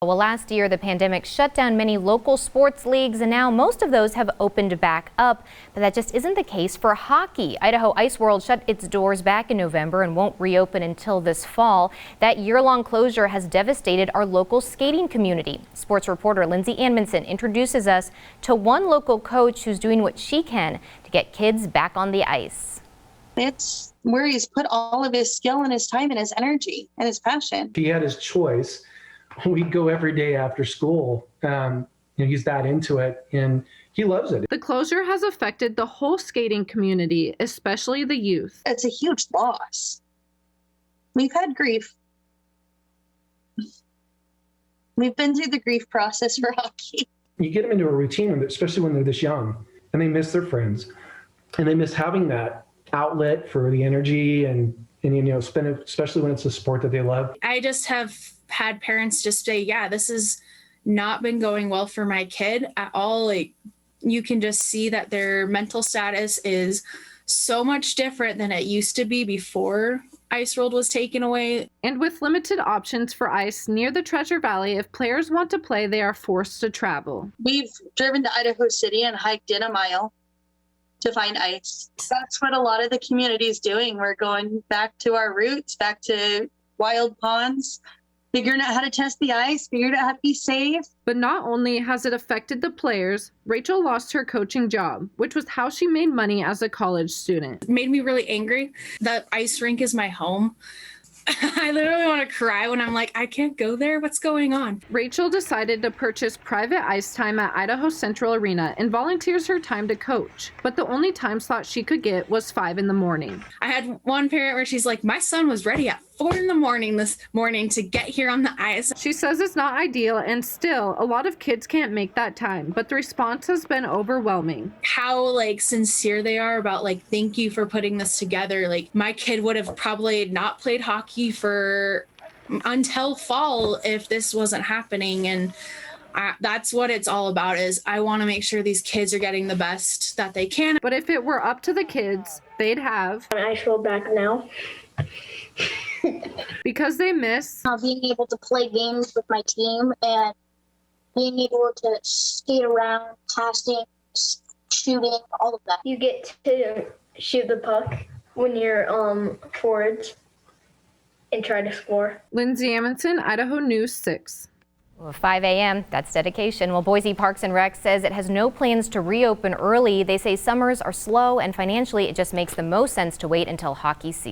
Well, last year, the pandemic shut down many local sports leagues, and now most of those have opened back up. But that just isn't the case for hockey. Idaho IceWorld shut its doors back in November and won't reopen until this fall. That year-long closure has devastated our local skating community. Sports reporter Lindsay Anmanson introduces us to one local coach who's doing what she can to get kids back on the ice. It's where he's put all of his skill and his time and his energy and his passion. He had his choice. We'd go every day after school. He's that into it, and he loves it. The closure has affected the whole skating community, especially the youth. It's a huge loss. We've had grief. We've been through the grief process for hockey. You get them into a routine, especially when they're this young, and they miss their friends, and they miss having that outlet for the energy and spend it, especially when it's a sport that they love. I just have had parents just say, yeah, this has not been going well for my kid at all. Like, you can just see that their mental status is so much different than it used to be before IceWorld was taken away. And with limited options for ice near the Treasure Valley, if players want to play, they are forced to travel. We've driven to Idaho City and hiked in a mile to find ice. That's what a lot of the community is doing. We're going back to our roots, back to wild ponds, figuring out how to test the ice, figuring out how to be safe. But not only has it affected the players, Rachel lost her coaching job, which was how she made money as a college student. It made me really angry. The ice rink is my home. I literally want to cry when I'm like, I can't go there. What's going on? Rachel decided to purchase private ice time at Idaho Central Arena and volunteers her time to coach. But the only time slot she could get was 5 in the morning. I had one parent where she's like, my son was ready at 4 in the morning this morning to get here on the ice. She says it's not ideal, and still a lot of kids can't make that time, but the response has been overwhelming. How sincere they are about thank you for putting this together. My kid would have probably not played hockey for until fall if this wasn't happening, and that's what it's all about. Is I want to make sure these kids are getting the best that they can. But if it were up to the kids, they'd have an IceWorld back now. because they miss being able to play games with my team and being able to skate around, passing, shooting, all of that. You get to shoot the puck when you're forwards and try to score. Lindsay Anmanson, Idaho News 6. Well, 5 a.m., that's dedication. Well, Boise Parks and Rec says it has no plans to reopen early. They say summers are slow and financially it just makes the most sense to wait until hockey season.